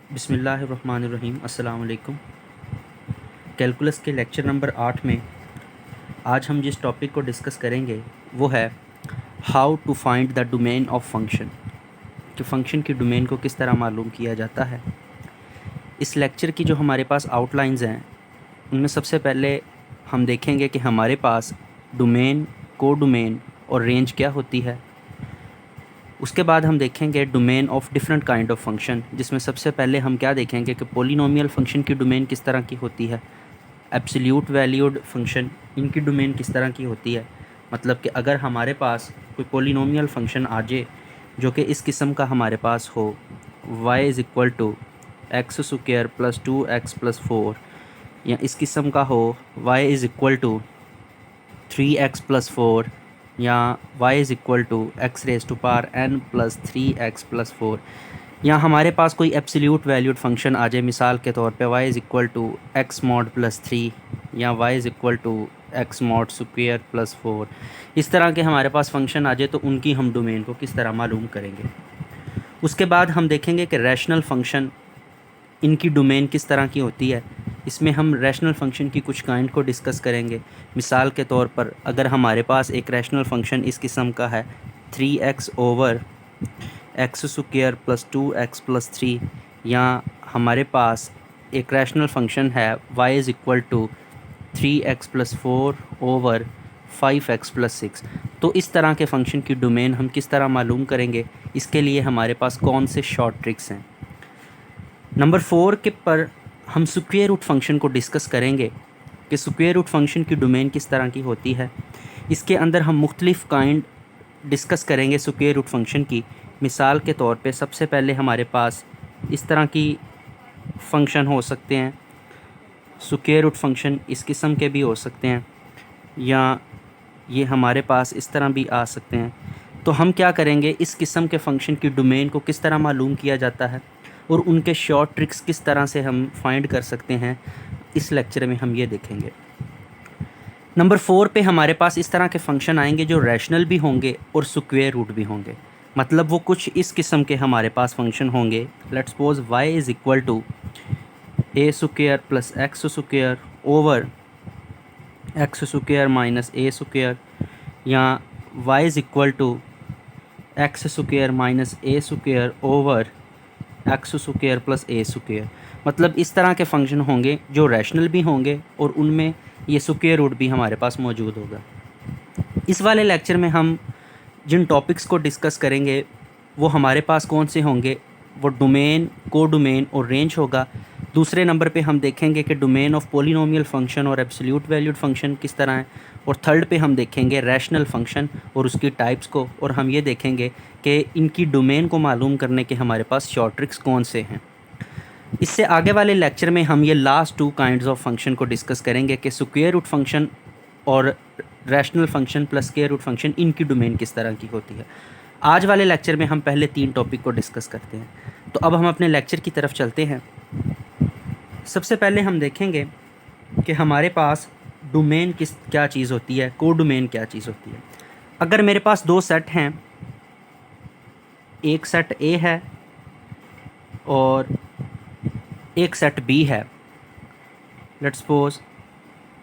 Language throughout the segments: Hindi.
बिस्मिल्लाहिर्रहमानिर्रहीम। अस्सलाम वालेकुम। कैलकुलस के लेक्चर नंबर 8 में आज हम जिस टॉपिक को डिस्कस करेंगे वो है how to find the domain of function, कि फ़ंक्शन की डोमेन को किस तरह मालूम किया जाता है। इस लेक्चर की जो हमारे पास आउटलाइंस हैं उनमें सबसे पहले हम देखेंगे कि हमारे पास डोमेन, कोडोमेन और रेंज क्या होती है। उसके बाद हम देखेंगे domain of different kind of function, जिसमें सबसे पहले हम क्या देखेंगे कि पॉलिनोमियल फंक्शन की डोमेन किस तरह की होती है, एब्सोल्यूट वैल्यूड फंक्शन इनकी डोमेन किस तरह की होती है। मतलब कि अगर हमारे पास कोई पॉलिनोमियल फंक्शन आ जाए जो कि इस किस्म का हमारे पास हो, y is equal to x square plus 2x+4, या इस किस्म का हो y is equal to 3x+4, या y is equal to x raise to power n plus 3x+4, या हमारे पास कोई एब्सोल्यूट वैल्यूड फंक्शन आ जाए, मिसाल के तौर पे y is equal to x mod plus 3, या y is equal to x mod square plus 4। इस तरह के हमारे पास फंक्शन आ जाए तो उनकी हम डोमेन को किस तरह मालूम करेंगे। उसके बाद हम देखेंगे कि रैशनल फंक्शन इनकी डोमेन किस तरह की होती है। इसमें हम रैशनल फंक्शन की कुछ काइंड को डिस्कस करेंगे। मिसाल के तौर पर अगर हमारे पास एक रैशनल फंक्शन इस किस्म का है 3x over x square plus 2x+3, या हमारे पास एक रैशनल फंक्शन है y is equal to 3x+4 over 5x+6, तो इस तरह के फंक्शन की डोमेन हम किस तरह मालूम करेंगे। इसके लिए हमारे पास कौन से शॉर्ट ट्रिक्स हैं। नंबर 4 के पर हम स्क्वायर रूट फंक्शन को डिस्कस करेंगे कि स्क्वायर रूट फंक्शन की डोमेन किस तरह की होती है। इसके अंदर हम मुख्तलिफ़ काइंड डिस्कस करेंगे स्क्वायर रूट फंक्शन की। मिसाल के तौर पे सबसे पहले हमारे पास इस तरह की फ़ंक्शन हो सकते हैं, स्क्वायर रूट फंक्शन इस किस्म के भी हो सकते हैं, या ये हमारे पास इस तरह भी आ सकते हैं। तो हम क्या करेंगे, इस किस्म के फ़ंक्शन की डोमेन को किस तरह मालूम किया जाता है और उनके शॉर्ट ट्रिक्स किस तरह से हम फाइंड कर सकते हैं, इस लेक्चर में हम ये देखेंगे। नंबर 4 पे हमारे पास इस तरह के फंक्शन आएंगे जो रैशनल भी होंगे और स्क्वायर रूट भी होंगे। मतलब वो कुछ इस किस्म के हमारे पास फंक्शन होंगे। Let's suppose y is equal to a square plus x square over x square minus a square, या y is equal to x square minus a square over x square plus a square. मतलब इस तरह के फंक्शन होंगे जो रैशनल भी होंगे और उनमें ये स्क्वायर रूट भी हमारे पास मौजूद होगा। इस वाले लेक्चर में हम जिन टॉपिक्स को डिस्कस करेंगे वो हमारे पास कौन से होंगे, वो डोमेन, कोडोमेन और रेंज होगा। दूसरे नंबर पे हम देखेंगे कि डोमेन ऑफ पॉलिनोमियल फंक्शन और एब्सोल्यूट वैल्यूड फंक्शन किस तरह है, और थर्ड पे हम देखेंगे रैशनल फंक्शन और उसकी टाइप्स को, और हम ये देखेंगे कि इनकी डोमेन को मालूम करने के हमारे पास शॉर्ट ट्रिक्स कौन से हैं। इससे आगे वाले लेक्चर में हम ये लास्ट 2 काइंड्स ऑफ फंक्शन को डिस्कस करेंगे कि स्क्वायर रूट फंक्शन और rational function plus square root function इनकी डोमेन किस तरह की होती है। आज वाले लेक्चर में हम पहले 3 टॉपिक को डिस्कस करते हैं। तो अब हम अपने लेक्चर की तरफ चलते हैं। सबसे पहले हम देखेंगे कि हमारे पास डोमेन क्या चीज़ होती है, कोडोमेन क्या चीज़ होती है। अगर मेरे पास 2 सेट हैं, एक सेट ए है और एक सेट बी है। लेट्स सपोज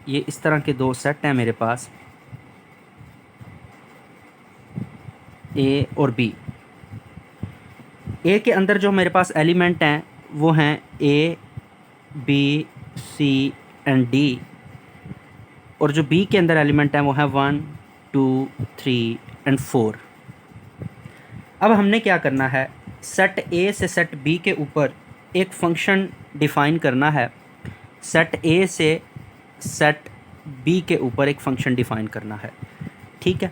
ये इस तरह के 2 सेट हैं मेरे पास, ए और बी। ए के अंदर जो मेरे पास एलिमेंट हैं वो हैं ए, बी, सी एंड डी, और जो बी के अंदर एलिमेंट हैं वो हैं 1, 2, 3 एंड 4। अब हमने क्या करना है, सेट ए से सेट बी के ऊपर एक फंक्शन डिफ़ाइन करना है, सेट ए से सेट बी के ऊपर एक फंक्शन डिफ़ाइन करना है। ठीक है,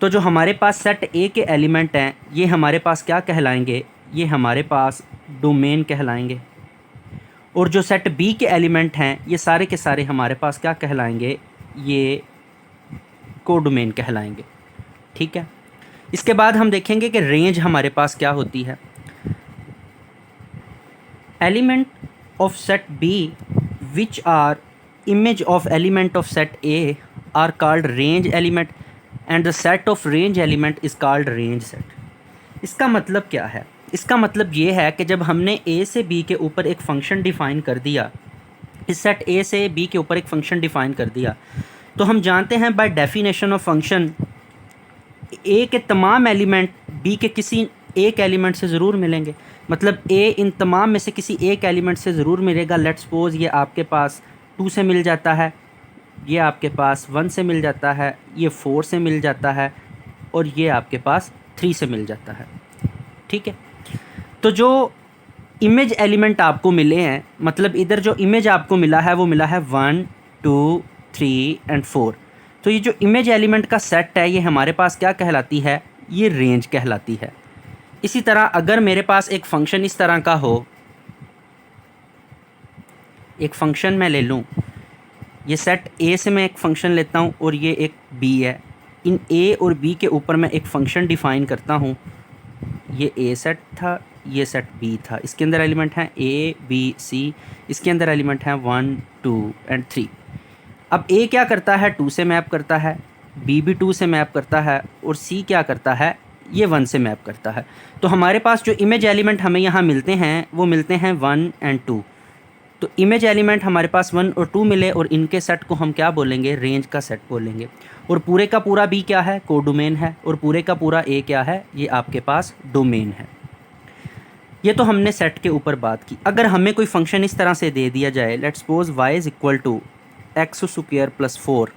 तो जो हमारे पास सेट ए के एलिमेंट हैं ये हमारे पास क्या कहलाएंगे, ये हमारे पास डोमेन कहलाएंगे, और जो सेट बी के एलिमेंट हैं ये सारे के सारे हमारे पास क्या कहलाएंगे, ये कोडोमेन कहलाएंगे। ठीक है, इसके बाद हम देखेंगे कि रेंज हमारे पास क्या होती है। Element of set B which are image of element of set A are called range element and the set of range element is called range set. इसका मतलब क्या है, इसका मतलब ये है कि जब हमने ए से बी के ऊपर एक फ़ंक्शन डिफ़ाइन कर दिया, इस सेट ए से बी के ऊपर एक फ़ंक्शन डिफ़ाइन कर दिया, तो हम जानते हैं बाय डेफिनेशन ऑफ फंक्शन ए के तमाम एलिमेंट बी के किसी एक एलिमेंट से ज़रूर मिलेंगे। मतलब ए इन तमाम में से किसी एक एलिमेंट से ज़रूर मिलेगा। लेट्स सपोज ये आपके पास 2 से मिल जाता है, ये आपके पास 1 से मिल जाता है, ये 4 से मिल जाता है और ये आपके पास 3 से मिल जाता है। ठीक है, तो जो इमेज एलिमेंट आपको मिले हैं, मतलब इधर जो इमेज आपको मिला है वो मिला है 1 2 3 एंड 4। तो ये जो इमेज एलिमेंट का सेट है ये हमारे पास क्या कहलाती है, ये रेंज कहलाती है। इसी तरह अगर मेरे पास एक फ़ंक्शन इस तरह का हो, एक फ़ंक्शन मैं ले लूँ, ये सेट ए से मैं एक फ़ंक्शन लेता हूँ और ये एक बी है, इन ए और बी के ऊपर मैं एक फ़ंक्शन डिफ़ाइन करता हूँ। ये ए सेट था, ये सेट बी था, इसके अंदर एलिमेंट हैं ए बी सी, इसके अंदर एलिमेंट हैं 1 2 एंड 3। अब ए क्या करता है, 2 से मैप करता है, बी भी 2 से मैप करता है और सी क्या करता है, ये 1 से मैप करता है। तो हमारे पास जो इमेज एलिमेंट हमें यहाँ मिलते हैं वो मिलते हैं 1 एंड 2। तो इमेज एलिमेंट हमारे पास 1 और 2 मिले और इनके सेट को हम क्या बोलेंगे, रेंज का सेट बोलेंगे। और पूरे का पूरा बी क्या है, कोडोमेन है, और पूरे का पूरा ए क्या है, ये आपके पास डोमेन है। ये तो हमने सेट के ऊपर बात की। अगर हमें कोई फंक्शन इस तरह से दे दिया जाए, let's suppose y is equal to x square plus 4,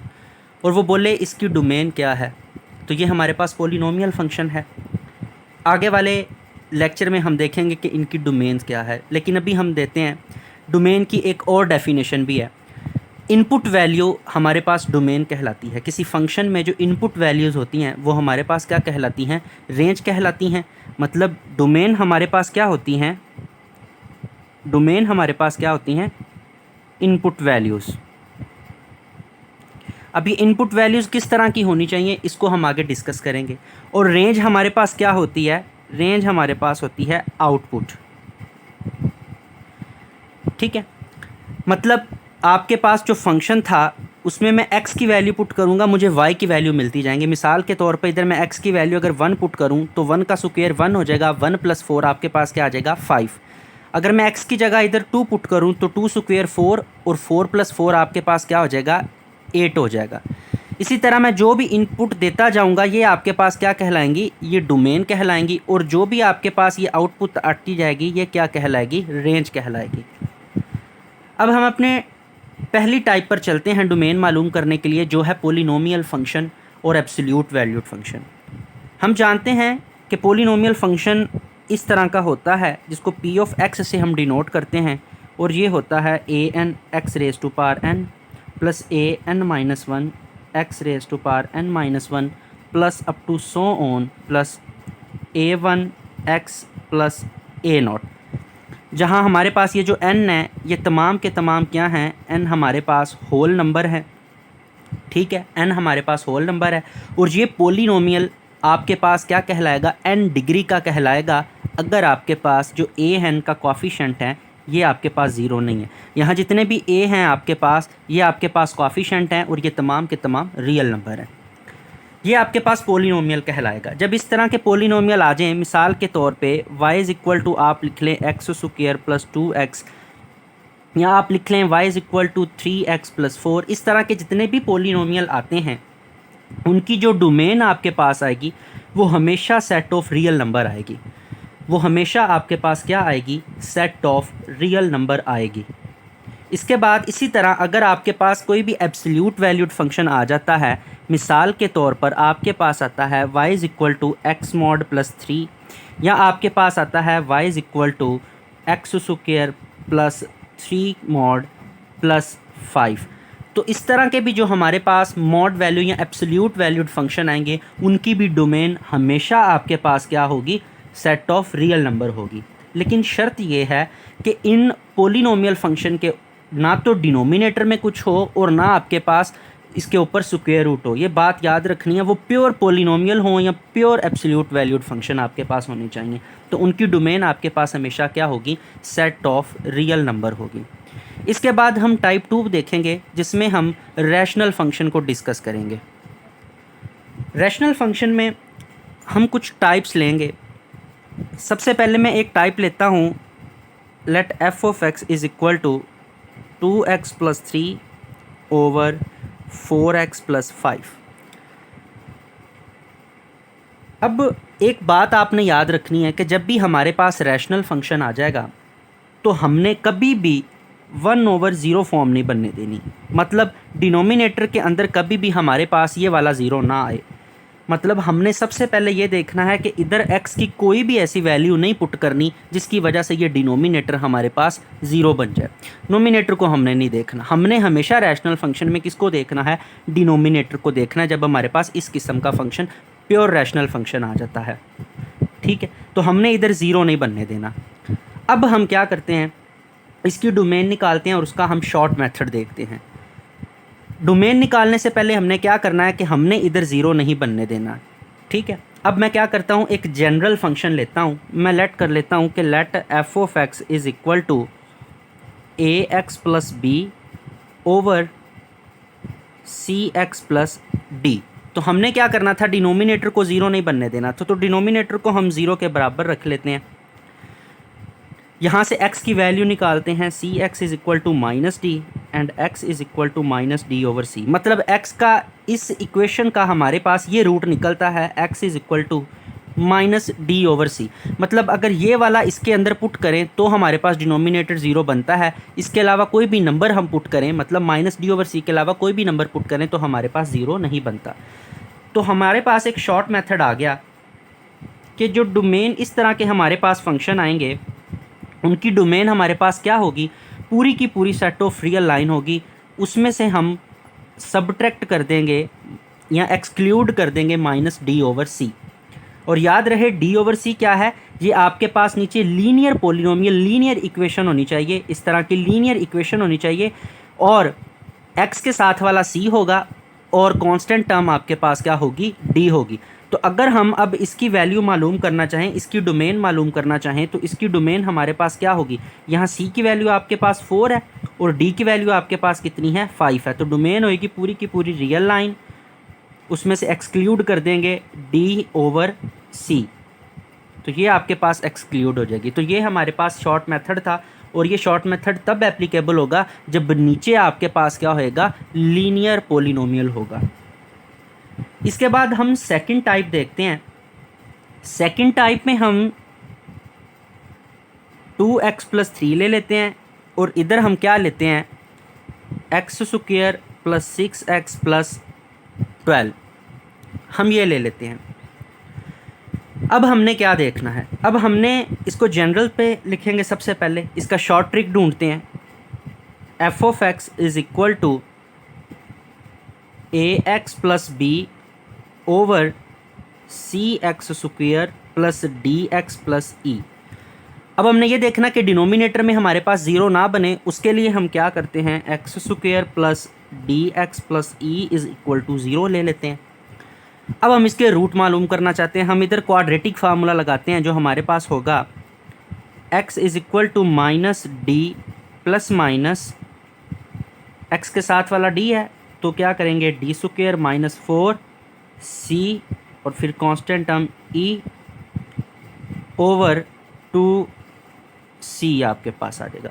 और वो बोले इसकी डोमेन क्या है, तो ये हमारे पास पोलिनोमियल फंक्शन है। आगे वाले लेक्चर में हम देखेंगे कि इनकी डोमेन्स क्या है, लेकिन अभी हम देते हैं डोमेन की एक और डेफिनेशन भी है। इनपुट वैल्यू हमारे पास डोमेन कहलाती है। किसी फंक्शन में जो इनपुट वैल्यूज़ होती हैं वो हमारे पास क्या कहलाती हैं, रेंज कहलाती हैं। मतलब डोमेन हमारे पास क्या होती हैं, डोमेन हमारे पास क्या होती हैं, इनपुट वैल्यूज़। अभी इनपुट वैल्यूज़ किस तरह की होनी चाहिए इसको हम आगे डिस्कस करेंगे। और रेंज हमारे पास क्या होती है, रेंज हमारे पास होती है आउटपुट। ठीक है, मतलब आपके पास जो फंक्शन था उसमें मैं x की वैल्यू पुट करूंगा, मुझे y की वैल्यू मिलती जाएंगी। मिसाल के तौर पर इधर मैं x की वैल्यू अगर 1 पुट करूं तो 1 का स्क्वायर 1 हो जाएगा, 1 + 4 आपके पास क्या आ जाएगा, 5। अगर मैं x की जगह इधर 2 पुट करूं तो 2 स्क्वायर 4 और 4 + 4 आपके पास क्या हो जाएगा, 8 हो जाएगा। इसी तरह मैं जो भी इनपुट देता जाऊंगा ये आपके पास क्या कहलाएंगी, ये डोमेन कहलाएंगी। और जो भी आपके पास ये आउटपुट आती जाएगी ये क्या कहलाएगी, रेंज कहलाएगी। अब हम अपने पहली टाइप पर चलते हैं डोमेन मालूम करने के लिए, जो है पोलिनोमियल फंक्शन और एब्सोल्यूट वैल्यूड फंक्शन। हम जानते हैं कि पोलिनोमियल फंक्शन इस तरह का होता है जिसको p ऑफ x से हम डिनोट करते हैं, और ये होता है an x⁻n plus an-1 x⁻n-1 plus up to so on plus a1 x plus a0, जहाँ हमारे पास ये जो n है ये तमाम के तमाम क्या हैं, n हमारे पास होल नंबर है। ठीक है, n हमारे पास होल नंबर है और ये पोलिनोमियल आपके पास क्या कहलाएगा, n डिग्री का कहलाएगा अगर आपके पास जो a n का कोफिशिएंट है ये आपके पास ज़ीरो नहीं है। यहाँ जितने भी a हैं आपके पास, ये आपके पास कोफिशिएंट हैं और ये तमाम के तमाम रियल नंबर हैं। ये आपके पास पोलिनोमियल कहलाएगा। जब इस तरह के पोलिनोमियल आ जाएं, मिसाल के तौर पे y इज़ इक्वल टू आप लिख लें एक्स स्क्वायर प्लस 2x, या आप लिख लें y is equal to 3x plus 4, इस तरह के जितने भी पोलिनोमियल आते हैं उनकी जो डोमेन आपके पास आएगी वो हमेशा सेट ऑफ रियल नंबर आएगी। वो हमेशा आपके पास क्या आएगी, सेट ऑफ रियल नंबर आएगी। इसके बाद इसी तरह अगर आपके पास कोई भी एब्सोल्यूट वैल्यूड फंक्शन आ जाता है, मिसाल के तौर पर आपके पास आता है y is equal to x mod plus 3, या आपके पास आता है y is equal to x square plus 3 mod plus 5, तो इस तरह के भी जो हमारे पास मॉड वैल्यू या एब्सोल्यूट वैल्यूड फंक्शन आएंगे उनकी भी डोमेन हमेशा आपके पास क्या होगी, सेट ऑफ रियल नंबर होगी। लेकिन शर्त ये है कि इन पोलिनोमियल फंक्शन के ना तो डिनोमिनेटर में कुछ हो और ना आपके पास इसके ऊपर स्क्वायर रूट हो। ये बात याद रखनी है, वो प्योर पोलिनोमियल हो या प्योर एब्सोल्यूट वैल्यूड फंक्शन आपके पास होनी चाहिए, तो उनकी डोमेन आपके पास हमेशा क्या होगी, सेट ऑफ रियल नंबर होगी। इसके बाद हम टाइप 2 देखेंगे जिसमें हम रैशनल फंक्शन को डिस्कस करेंगे। रैशनल फंक्शन में हम कुछ टाइप्स लेंगे। सबसे पहले मैं एक टाइप लेता हूँ, let f of x is equal to 2x plus 3 over 4x plus 5। अब एक बात आपने याद रखनी है कि जब भी हमारे पास रैशनल फंक्शन आ जाएगा तो हमने कभी भी 1/0 फॉर्म नहीं बनने देनी। मतलब डिनोमिनेटर के अंदर कभी भी हमारे पास ये वाला ज़ीरो ना आए। मतलब हमने सबसे पहले ये देखना है कि इधर x की कोई भी ऐसी वैल्यू नहीं पुट करनी जिसकी वजह से ये डिनोमिनेटर हमारे पास ज़ीरो बन जाए। नोमिनेटर को हमने नहीं देखना, हमने हमेशा रैशनल फंक्शन में किसको देखना है, डिनोमिनेटर को देखना है जब हमारे पास इस किस्म का फंक्शन प्योर रैशनल फंक्शन आ जाता है। ठीक है, तो हमने इधर ज़ीरो नहीं बनने देना। अब हम क्या करते हैं, इसकी डोमेन निकालते हैं और उसका हम शॉर्ट मेथड देखते हैं। डोमेन निकालने से पहले हमने क्या करना है कि हमने इधर ज़ीरो नहीं बनने देना। ठीक है, अब मैं क्या करता हूँ, एक जनरल फंक्शन लेता हूँ। मैं लेट कर लेता हूँ कि let f of x is equal to A x plus B over C x plus d. तो हमने क्या करना था, डिनोमिनेटर को ज़ीरो नहीं बनने देना था, तो डिनोमिनेटर को हम ज़ीरो के बराबर रख लेते हैं। यहाँ से x की वैल्यू निकालते हैं, C X is equal to minus D and x is equal to minus D over C. मतलब x का इस इक्वेशन का हमारे पास ये रूट निकलता है, x is equal to minus D over C. मतलब अगर ये वाला इसके अंदर पुट करें तो हमारे पास डिनोमिनेटर ज़ीरो बनता है। इसके अलावा कोई भी नंबर हम पुट करें, मतलब माइनस डी ओवर सी के अलावा कोई भी नंबर पुट करें तो हमारे पास ज़ीरो नहीं बनता। तो हमारे पास एक शॉर्ट मेथड आ गया कि जो डोमेन इस तरह के हमारे पास फंक्शन आएंगे उनकी डोमेन हमारे पास क्या होगी, पूरी की पूरी सेट ऑफ रियल लाइन होगी। उसमें से हम सब्ट्रैक्ट कर देंगे या एक्सक्लूड कर देंगे माइनस डी ओवर सी। और याद रहे डी ओवर सी क्या है, ये आपके पास नीचे लीनियर पोलिनोमियल लीनियर इक्वेशन होनी चाहिए, इस तरह की लीनियर इक्वेशन होनी चाहिए और एक्स के साथ वाला सी होगा और कांस्टेंट टर्म आपके पास क्या होगी, डी होगी। तो अगर हम अब इसकी वैल्यू मालूम करना चाहें, इसकी डोमेन मालूम करना चाहें तो इसकी डोमेन हमारे पास क्या होगी, यहाँ सी की वैल्यू आपके पास 4 है और डी की वैल्यू आपके पास कितनी है, 5 है। तो डोमेन होगी पूरी की पूरी रियल लाइन, उसमें से एक्सक्लूड कर देंगे डी ओवर सी, तो ये आपके पास एक्सक्लूड हो जाएगी। तो ये हमारे पास शॉर्ट मेथड था और ये शॉर्ट मेथड तब एप्लीकेबल होगा जब नीचे आपके पास क्या होएगा, लीनियर पोलिनोमियल होगा। इसके बाद हम सेकंड टाइप देखते हैं। सेकंड टाइप में हम 2x प्लस 3 ले लेते हैं और इधर हम क्या लेते हैं, x square plus 6x plus 12, हम ये ले लेते हैं। अब हमने क्या देखना है, अब हमने इसको जनरल पे लिखेंगे। सबसे पहले इसका शॉर्ट ट्रिक ढूंढते हैं। F of x is equal to A x plus B over C X square plus D x plus E. अब हमने ये देखना कि डिनोमिनेटर में हमारे पास ज़ीरो ना बने, उसके लिए हम क्या करते हैं, x square plus D x plus e is equal to zero ले लेते हैं। अब हम इसके रूट मालूम करना चाहते हैं, हम इधर क्वाड्रेटिक फार्मूला लगाते हैं जो हमारे पास होगा x is equal to minus d plus minus x के साथ वाला d है तो क्या करेंगे, डी स्क्वायर माइनस 4 सी और फिर कांस्टेंट टर्म e ओवर 2 सी आपके पास आ जाएगा।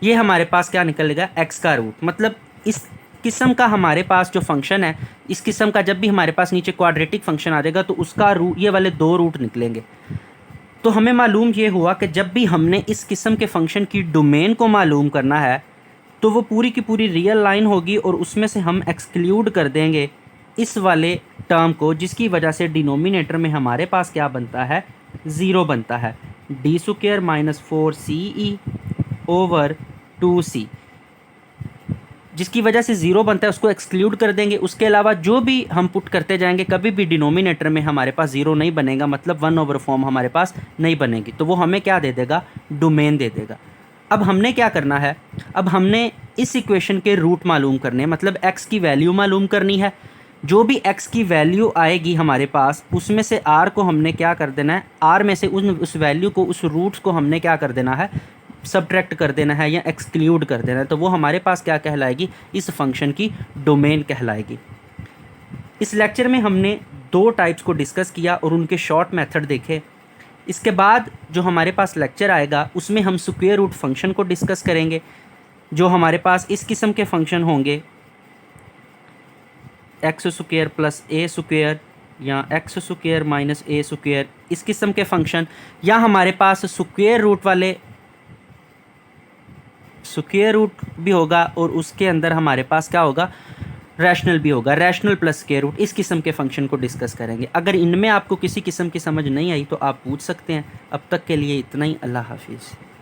ये हमारे पास क्या निकलेगा, x का रूट। मतलब इस किस्म का हमारे पास जो फंक्शन है, इस किस्म का जब भी हमारे पास नीचे क्वाड्रेटिक फंक्शन आ जाएगा तो उसका रूट, ये वाले दो रूट निकलेंगे। तो हमें मालूम ये हुआ कि जब भी हमने इस किस्म के फंक्शन की डोमेन को मालूम करना है तो वो पूरी की पूरी रियल लाइन होगी और उसमें से हम एक्सक्लूड कर देंगे इस वाले टर्म को, जिसकी वजह से डिनोमिनेटर में हमारे पास क्या बनता है, ज़ीरो बनता है। D square minus 4CE over 2C, जिसकी वजह से ज़ीरो बनता है, उसको एक्सक्लूड कर देंगे। उसके अलावा जो भी हम पुट करते जाएंगे कभी भी डिनोमिनेटर में हमारे पास ज़ीरो नहीं बनेगा, मतलब 1/4 फॉर्म हमारे पास नहीं बनेगी। तो वो हमें क्या दे देगा, डोमेन दे देगा। अब हमने क्या करना है, अब हमने इस इक्वेशन के रूट मालूम करने हैं, मतलब x की वैल्यू मालूम करनी है। जो भी x की वैल्यू आएगी हमारे पास उसमें से r को हमने क्या कर देना है, r में से उस वैल्यू को, उस रूट्स को हमने क्या कर देना है, सब्ट्रैक्ट कर देना है या एक्सक्लूड कर देना है। तो वो हमारे पास क्या कहलाएगी, इस फंक्शन की डोमेन कहलाएगी। इस लेक्चर में हमने दो टाइप्स को डिस्कस किया और उनके शॉर्ट मेथड देखे। इसके बाद जो हमारे पास लेक्चर आएगा उसमें हम स्क्वायर रूट फंक्शन को डिस्कस करेंगे। जो हमारे पास इस किस्म के फंक्शन होंगे x square plus a square या x square minus a square, इस किस्म के फंक्शन, या हमारे पास स्क्वायर रूट वाले स्क्वायर रूट भी होगा और उसके अंदर हमारे पास क्या होगा, रैशनल भी होगा, रैशनल प्लस स्क्वायर रूट, इस किस्म के फंक्शन को डिस्कस करेंगे। अगर इनमें आपको किसी किस्म की समझ नहीं आई तो आप पूछ सकते हैं। अब तक के लिए इतना ही। अल्लाह हाफिज़।